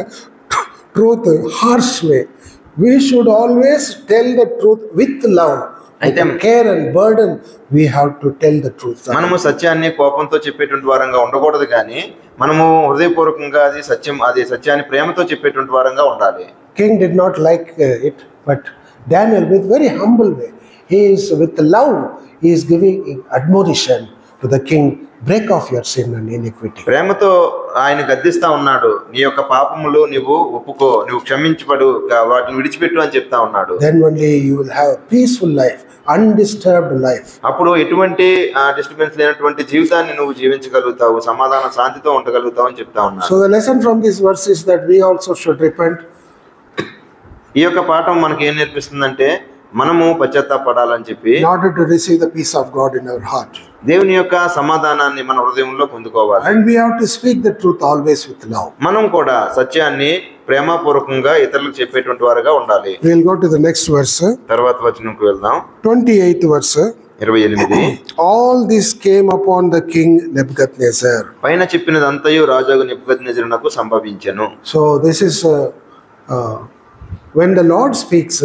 truth harsh way. We should always tell the truth with love. అయితే care and burden we have to tell the truth. మనము సత్యాన్ని కోపంతో చెప్పేటువంటి వారంగా ఉండకూడదు, కానీ మనము హృదయపూర్వకంగా అది సత్యాన్ని ప్రేమతో చెప్పేటువంటి వారంగా ఉండాలి. King did not like it, but Daniel, with very humble way, he is with love, he is giving admonition to the king, break off your sin and iniquity. ప్రేమతో ఆయన గద్దిస్తా ఉన్నాడు, నీ యొక్క పాపములు నువ్వు ఒప్పుకో, నువ్వు క్షమించబడు, వాటిని విడిచిపెట్టు అని చెప్తా ఉన్నాడు. Then only you will have a peaceful life, undisturbed life. అప్పుడు ఎటువంటి డిస్టర్బెన్స్ లేనటువంటి జీవితాన్ని నువ్వు జీవించగలుగుతావు, సమాధాన శాంతితో ఉండగలుగుతావు అని చెప్తా ఉన్నాడు. So the lesson from this verse is that we also should repent. ఈ యొక్క పాఠం మనకి ఏం నేర్పిస్తుందంటే మనము పశ్చాత్తాపడాలని చెప్పి, in order to receive the peace of God in our heart, దేవుని యొక్క సమాధానాన్ని మన హృదయంలో పొందుకోవాలి. and we have to speak the truth always with love. మనం కూడా సత్యాన్ని ప్రేమపూర్వకంగా ఇతరులకు చెప్పేటువంటి వారుగా ఉండాలి. We will go to the next verse. తర్వాత వచనంకు వెళ్దాం. 28th verse. 28. All this came upon the king Nebuchadnezzar. పైన చెప్పినదంతయు రాజు నెబుకద్నెజరునకు సంభవించెను. So this is when the Lord speaks,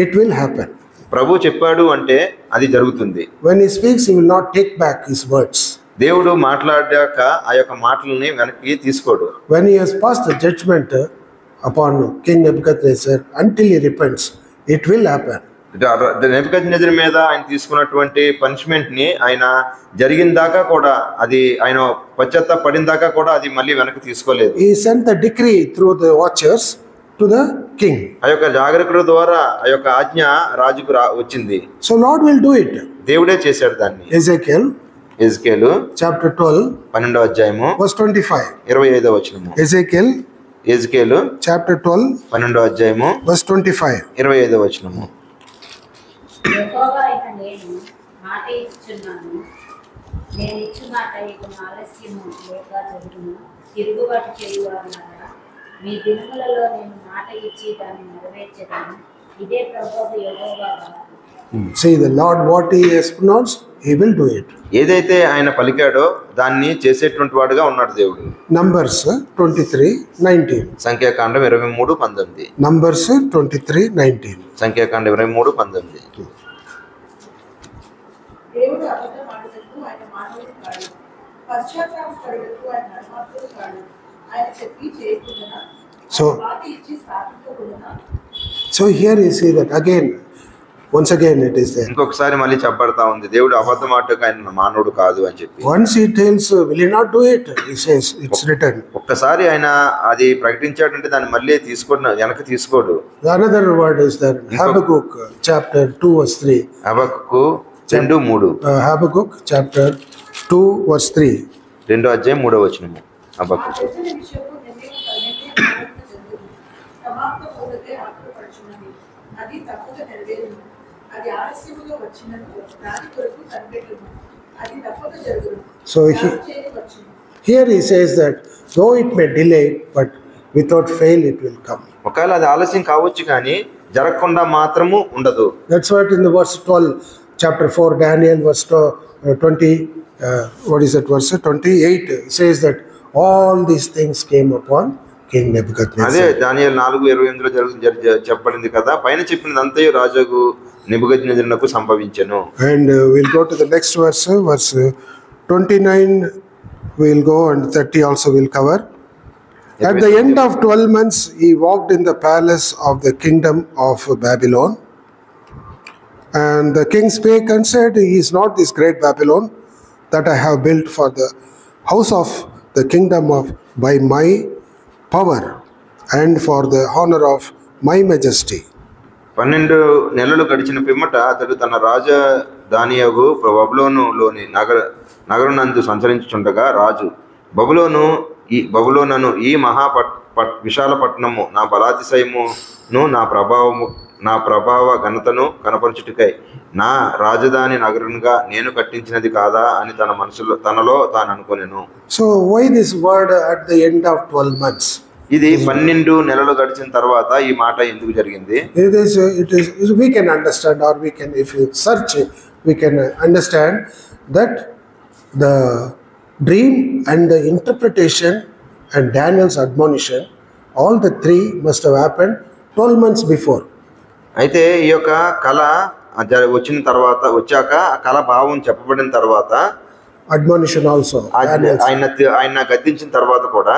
it will happen. ప్రభు చెప్పాడు అంటే అది జరుగుతుంది. When he speaks, he will not take back his words. దేవుడు మాట్లాడాక ఆ యొక్క మాటల్ని వెనక్కి తీసుకోడు. When he has passed the judgment upon King Nebuchadnezzar, until he repents, it will happen. నెబుకద్నెజరు మీద ఆయన తీసుకున్నటువంటి పనిష్మెంట్ ని ఆయన జరిగిన దాకా కూడా, అది ఆయన పశ్చాత్తాపడిన దాకా కూడా అది మళ్ళీ వెనక్కి తీసుకోలేదు. He sent the decree through the watchers to the king. ఆ యొక్క జాగరకుల ద్వారా ఆ యొక్క ఆజ్ఞ రాజుకు వచ్చింది. So Lord will do it. దేవుడే చేశాడు దాన్ని. ఎజెకియలు chapter 12 12వ అధ్యాయము verse 25. 25వ వచనము. ఎజెకియలు chapter 12 12వ అధ్యాయము verse 25. 25వ వచనము. యెహోవా అయిన నేను మాట ఇచ్చుచున్నాను, నేను ఇచ్చు మాట ఇక ఆలస్యము లేక జరుగును. తిరుగుబాటు చేయువారులారా, మీ దినములలో నేను మాట ఇచ్చి దాన్ని నెరవేర్చెదను. ఇదే ప్రభువు యెహోవా వాక్కు. See, the Lord what he has pronounced, he will do it. ఏదైతే ఆయన పలికాడో దాన్ని చేసేటువంటి వాడుగా ఉన్నాడు దేవుడు. Numbers 23:19. సంఖ్యాకాండం 23:19. Numbers 23:19. సంఖ్యాకాండం 23:19. దేవుడు అబద్ధం ఆడుటకు ఆయన మానవుడు కాడు, పశ్చాత్తాపపడుటకు ఆయన నరమాత్రుడు కాడు. ఆయన చెప్పి చేయకుండా, మాట ఇచ్చి స్థాపించకుండా. So here you see that again, once again it is there. ఇంకొకసారి మళ్ళీ చెప్పబడతా ఉంది, దేవుడు అబద్ధం ఆడుటకు ఆయన మానవుడు కాదు అని చెప్పి. Once he tells, will he not do it? He says, it's written. ఒక్కసారి ఆయన అది ప్రకటించాడంటే దాన్ని మళ్ళీ వెనక్కి తీసుకోడు. Another word is there, Habakkuk chapter 2 verse 3. హబక్కూకు 2:3. Habakkuk chapter 2 verse 3. 2వ అధ్యాయం 3వ వచనము. హబక్కూకు. సమాప్తమవుటకై ఆతురపడుచున్నది, అది తప్పక నెరవేరును. అది ఆలస్యముగా వచ్చినను దాని కొరకు కనిపెట్టును, అది తప్పక జరుగును. So here he says that though it may delay, but without fail it will come. ఒకవేళ అది ఆలస్యం కావచ్చు కానీ జరగకుండా మాత్రము ఉండదు. That's what in the verse 12 chapter 4 Daniel verse 20 what is that verse 28 says that all these things came upon King Nebuchadnezzar. అదే దానియేలు 4:28లో చెప్పబడింది కదా, పైన చెప్పినదంతయు రాజుకు నెబుకద్నెజరునకు సంభవించెను. And we'll go to the next verse, verse 29 we'll go, and 30 also we'll cover. At the end of 12 months he walked in the palace of the kingdom of Babylon, and the king spake and said, he is not this great Babylon that I have built for the house of the kingdom of by my power and for the honor of my majesty. 12 నెలలు గడిచిన పిమ్మట అతడు తన రాజధానియగు బబులోనులోని నగరునందు సంచరించుచుండగా రాజు బబులోనను ఈ విశాల పట్టణము నా బలాతిశయమును నా ప్రభావ ఘనతను కనపరచుటకై నా రాజధాని నగరునిగా నేను కట్టించినది కాదా అని తనలో తాను అనుకొనెను. So why this word at the end of 12 months? ఇది 12 నెలలు గడిచిన తర్వాత ఈ మాట ఎందుకు జరిగింది? It is we can understand, or we can, if you search, we can understand that the dream and the interpretation and Daniel's admonition, all the three must have happened 12 months before. అయితే ఈ యొక్క కళ వచ్చాక ఆ కళ భావం చెప్పబడిన తర్వాత admonition also, ఆయన గద్దించిన తర్వాత కూడా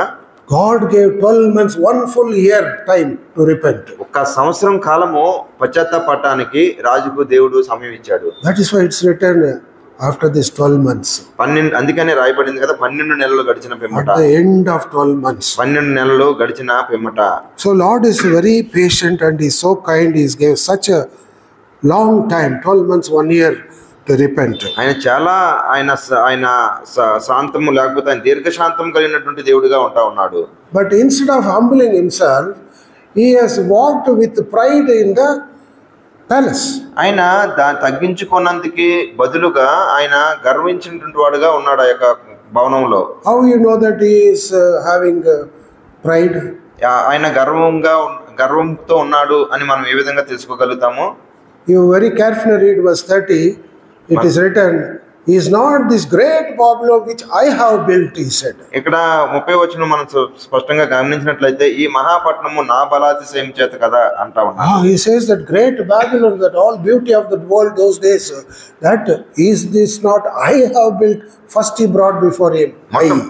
God gave 12 months, 1 full year time to repent. ఒక సంవత్సరం కాలము పశ్చాత్తాపడటానికి రాజుకు దేవుడు సమయం ఇచ్చాడు. That is why it's written after this 12 months. 12 అందుకనే రాయబడింది కదా 12 నెలలు గడిచిన పిమ్మట. At the end of 12 months. 12 నెలలు గడిచిన పిమ్మట. So Lord is very patient and He is so kind. He gave such a long time, 12 months, 1 year to repent. ఆయన శాంతము లేకపోతే ఆయన దీర్ఘశాంతం కలిగినటువంటి దేవుడిగా ఉన్నాడు. But instead of humbling himself, he has walked with pride in the palace. ఆయన తగ్గించుకున్నందుకు బదులుగా ఆయన గర్వించినటువంటి వాడుగా ఉన్నాడు ఆ యొక్క భవనంలో. How you know that he is having pride? ఆయన గర్వంతో ఉన్నాడు అని మనం ఏ విధంగా తెలుసుకోగలుగుతాము? You very carefully read verse 30. It is written, "He is not this great Babylon which I have built," he said. ఇక్కడ 30 వచనం మనం స్పష్టంగా గమనించినట్లయితే ఈ మహాపట్నము నా బలాతిశయం చేత కదా అంటా ఉన్నాడు. He says that great Babylon, that all beauty of the world those days, that is this not I have built, first he brought before him.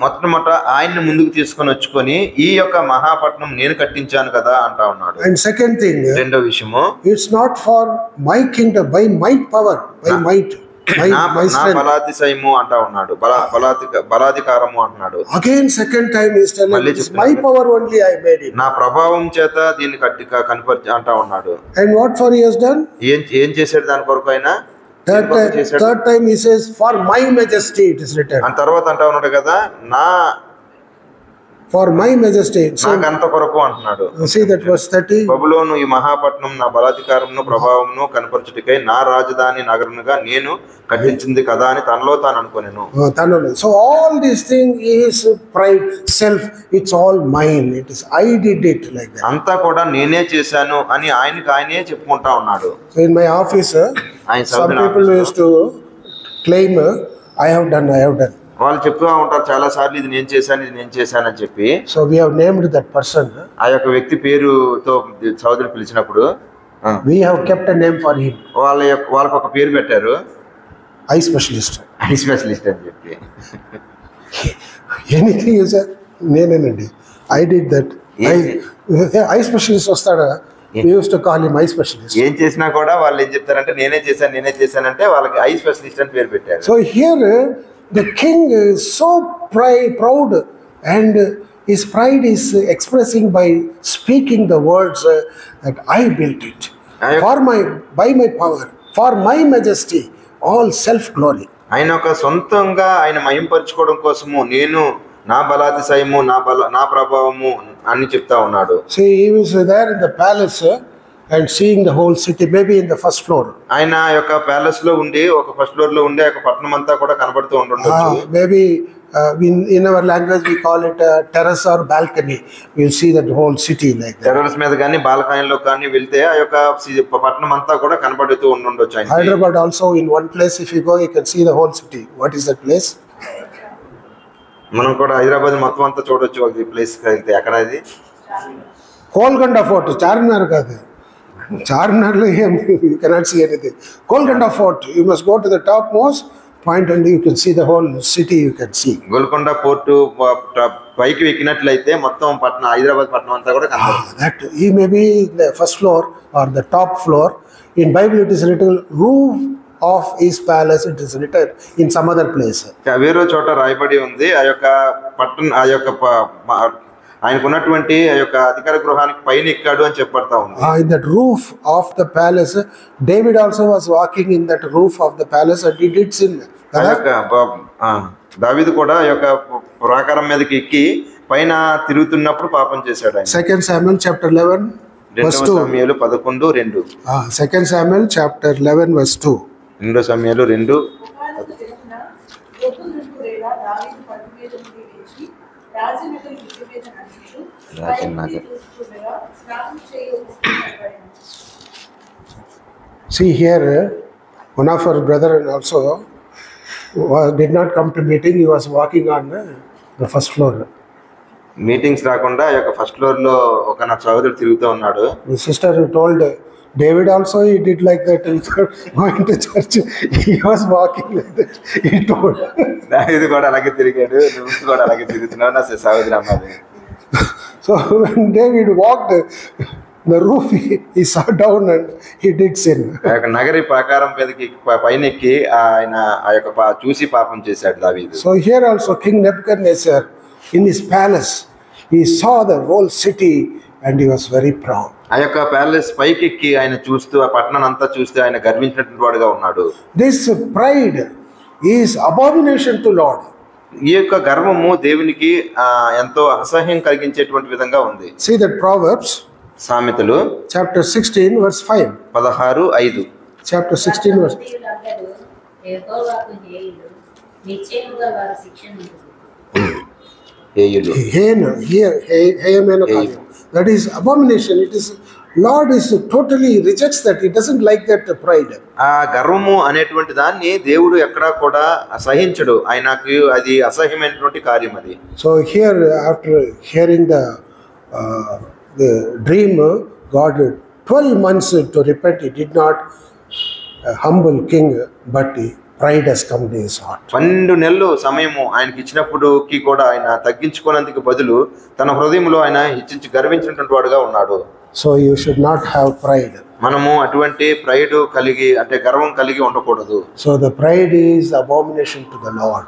మొట్టమొదట ఆయన్ని ముందుకు తీసుకొని వచ్చుకొని ఈ యొక్క మహాపట్నం నేను కట్టించాను కదా అంటా ఉన్నాడు. And second thing, రెండో విషయము, it's not for my kingdom, by my power, by might, నా బలాతిశయము అంటా ఉన్నాడు, బలాధికారము అంటున్నాడు. Again second time is telling, my power only I made it. నా ప్రభావం చేత దీన్ని కనిపరిచి అంటా ఉన్నాడు. And what for he has done? ఏం చేశాడు దాని కొరకు ఆయన? Third time he says, for my majesty it is written. ఆ తర్వాత అంటా ఉన్నాడు కదా, for my majesty. నా ఘనత కొరకు అంటున్నాడు. See that verse 30. బబులోను ఈ మహాపట్నం నా బలాధికారమును ప్రభావమును కనపరచుటకై నా రాజధాని నగరునిగా నేను కట్టించింది కదా అని తనలో తాను అనుకొనెను. So all these things is pride, self, it's all mine. It is I did it, like that. అంతా కూడా నేనే చేశాను అని ఆయనే చెప్పుకుంటా ఉన్నాడు. So in my office, some people used to claim, I have done. వాళ్ళు చెప్తూ ఉంటారు చాలా సార్లు ఇది నేను చేశాను అని చెప్పి. So we have named that person. ఆ యొక్క వ్యక్తి పేరుతో సోదరుడు పిలిచినప్పుడు we have kept a name for him. వాళ్ళకి ఒక పేరు పెట్టారు, ఐ స్పెషలిస్ట్ అని చెప్పి. ఎనీథింగ్ యూ సార్ నేనేనండి, I did that. Eye specialist వస్తాడా? we used to call him eye specialist. ఏం చేసినా కూడా వాళ్ళు ఏం చెప్తారంటే నేనే చేశానంటే వాళ్ళకి ఐ స్పెషలిస్ట్ అని పేరు పెట్టారు. So here the king is so proud, and his pride is expressing by speaking the words that I built it by my power, for my majesty, all self glory. ఆయన ఒక సొంతంగా ఆయన మహింపరచుకోవడం కోసము నేను నా బలాతిశయము నా ప్రభావము అని చెప్తా ఉన్నాడు. See, he was there in the palace and seeing the whole city, maybe in the first floor. ఆయన యొక్క ప్యాలెస్ లో ఉండి ఒక ఫస్ట్ ఫ్లోర్ లో ఉండి ఆ పట్టణం అంతా కూడా కనబడుతూ ఉండొచ్చు. Maybe in our language we call it terrace or balcony. You see that whole city like that. Terrace మీద కానీ బాల్కనీలో కానీ వెళ్తే ఆ యొక్క పట్టణం అంతా కూడా కనబడుతూ ఉండొచ్చు. Hyderabad also, in one place if you go you can see the whole city. What is that place? మనం కూడా హైదరాబాద్ మొత్తం అంతా చూడొచ్చు ఒక ప్లేస్ వెళ్తే. ఎక్కడ అది? కోల్కొండ ఫోర్ట్. చార్మినార్ కాదు, చార్మినార్లో you cannot see anything. Golconda Fort, you must go to the topmost point and you can see the whole city. You can see Golconda port పైకి ఎక్కినట్లయితే మొత్తం పట్టణం, హైదరాబాద్ పట్టణం అంతా కూడా కనబడుతుంది. that he may be the first floor or the top floor. In Bible it is written roof of his palace, it is written in some other place. వేరే చోట రాయబడి ఉంది ఆ యొక్క పట్టణ, ఆ యొక్క ఆయనకున్నటువంటి ఆ యొక్క అధికార గృహానికి పైన ఎక్కాడు అని చెప్పబడతా ఉంది. In that roof of the palace, David also was walking in that roof of the palace and he did sin. ఆ యొక్క దావీదు కూడా ఆ యొక్క ప్రాకారం మీదకి ఎక్కి పైన తిరుగుతున్నప్పుడు పాపం చేశాడు ఆయన. 2 Samuel chapter 11 verse 2. సమయాలు 11:2. 2 Samuel chapter 11 verse 2. 2 సమయాలు 2. ఒకనొక దినమున పొద్దున్నకు వేళ దావీదు పడక మీద నుండి లేచి రాజనగరి మిద్దె మీద నడుచుచు పైకి చూస్తుండగా స్నానం చేయ ఒక స్త్రీ కనబడెను. See here, one of our brethren also did not come to meeting. He was walking on the first floor. Meetings రాకుండా ఆ యొక్క ఫస్ట్ ఫ్లోర్ లో ఒక నా సహోదరుడు తిరుగుతూ ఉన్నాడు. The sister told David also he did like that without going to church. He was walking like that. He told. దావీదు కూడా అలాగే తిరిగాడు, నువ్వు కూడా అలాగే తిరుగుతున్నావు నా సహోదరు అన్నది. So when David walked the roof, he sat down and he did sin. ఆ యొక్క నగరి ప్రాకారం మీదకి పైన ఎక్కి ఆయన ఆ యొక్క చూసి పాపం చేశాడు దావీదు. So here also King Nebuchadnezzar in his palace, he saw the whole city and he was very proud. ఆ యొక్క ప్యాలెస్ పైకి ఎక్కి ఆయన చూస్తూ ఆ పట్టణం అంతా చూస్తే ఆయన గర్వించినటువంటి వాడుగా ఉన్నాడు. This pride is abomination to Lord. ఈ యొక్క గర్వము దేవునికి ఎంతో అసహ్యం కలిగించేటువంటి విధంగా ఉంది. See that Proverbs సామెతలు chapter 16 verse 5. 16:5. Chapter 16 verse. హృదయులందరూ యెహోవాకు హేయులు, నిశ్చయముగా వారి శిక్ష ఉంటుంది. హేయులు That is abomination. It is Lord is totally rejects that. He doesn't like that pride. ఆ గర్వము అనేటువంటి దాన్ని దేవుడు ఎక్కడా కూడా అసహించడు. ఆయనకు అది అసహ్యమైనటువంటి కార్యం అది. So here after hearing the dream, God 12 months to repent. He did not humble king, but pride has come to his heart. 12 నెలలు సమయము ఆయనకి ఇచ్చినప్పుడుకి కూడా ఆయన తగ్గించుకోనందుకు బదులు తన హృదయంలో ఆయన హెచ్చించి గర్వించినటువంటి వాడుగా ఉన్నాడు. So you should not have pride. మనము అటువంటి ప్రైడ్ కలిగి అంటే గర్వం కలిగి ఉండకూడదు. So the pride is abomination to the Lord.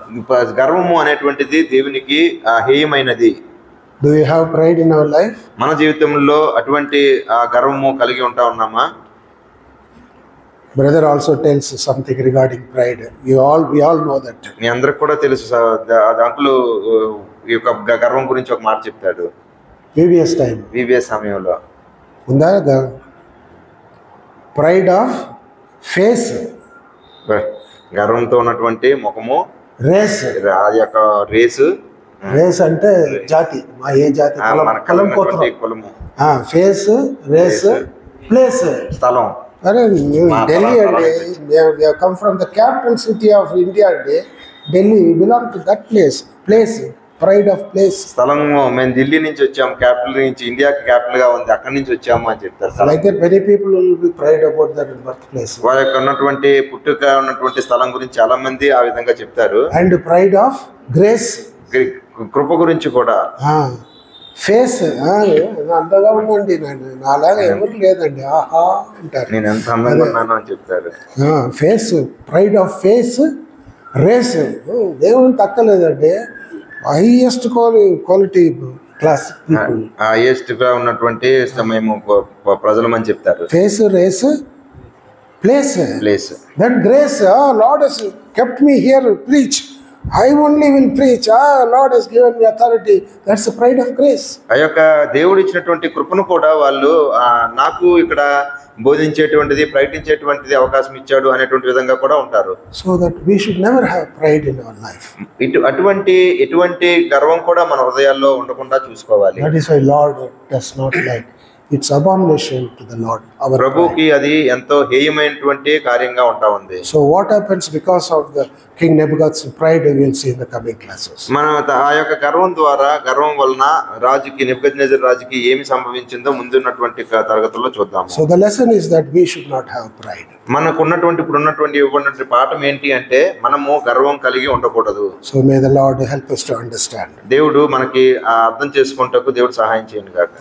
గర్వము అనేటువంటిది దేవునికి హేయమైనది. Do you have pride in our life? మన జీవితంలో అటువంటి గర్వము కలిగి ఉంటా ఉన్నామా? Brother also tells something regarding pride. We all know that. మీ అందరికి కూడా తెలుసు దాంట్లో ఈ యొక్క గర్వం గురించి ఒక మాట చెప్తాడు. VBS time. VBS సమయంలో ఉందా ప్రైడ్ ఆఫ్ ఫేస్, గర్వంతో ఉన్నటువంటి ముఖము, రేస్. అది యొక్క రేసు. రేస్ అంటే జాతి, మా ఏ జాతి కలం కులము. ఫేస్, రేస్, ప్లేస్, స్థలం. అరే ఢిల్లీ అండి, come from the capital city of India అండి. Delhi belong to that place pride of place. స్థలము మేము ఢిల్లీ నుంచి వచ్చాము, క్యాపిటల్ నుంచి, ఇండియాకి క్యాపిటల్ గా ఉంది, అక్కడి నుంచి వచ్చాము అని చెప్తారు. Like that many people will be pride about that birth place. వారి యొక్క ఉన్నటువంటి పుట్టుక ఉన్నటువంటి స్థలం గురించి చాలా మంది ఆ విధంగా చెప్తారు. అండ్ ప్రైడ్ ఆఫ్ గ్రేస్, కృప గురించి కూడా. ఫేస్ అంతగా ఉందండి, నాలాగా ఎవరు లేదండి, ఆహా అంటారు, నేను ఎంత అందంగా ఉన్నాను అని చెప్తారు. Face, pride of face, race దేవుని తక్కలేదండి. Highest quality class people, highest గా ఉన్నటువంటి మేము ప్రజలమని చెప్తారు. Face, race, place. That grace, Lord has kept me here preach. I only will preach. Lord has given me authority. That's the pride of grace. ఆ యొక్క దేవుడు ఇచ్చినటువంటి కృపను కూడా వాళ్ళు నాకు ఇక్కడ బోధించేటువంటిది, ప్రకటించేటువంటిది అవకాశం ఇచ్చాడు అనేటువంటి విధంగా కూడా ఉంటారు. So that we should never have pride in our life. ఎటువంటి గర్వం కూడా మన హృదయాల్లో ఉండకుండా చూసుకోవాలి. That is why Lord does not like. It's abomination to the Lord. ప్రభుకి అది ఎంతో హేయమైనటువంటి కార్యంగా ఉంటా ఉంది. So what happens because of the King Nebuchadnezzar's pride, we will see in the coming classes. మనం ఆ యొక్క గర్వం వలన రాజుకి, నెబుకద్నెజర్ రాజుకి ఏమి సంభవించిందో ముందున్నటువంటి తరగతుల్లో చూద్దాం. So the lesson is that we should not have pride. ఇప్పుడున్నటువంటి ఇవ్వబడినటువంటి పాఠం ఏంటి అంటే మనము గర్వం కలిగి ఉండకూడదు. So may the Lord help us to understand. దేవుడు మనకి అర్థం చేసుకుంటకు దేవుడు సహాయం చేయను గాక.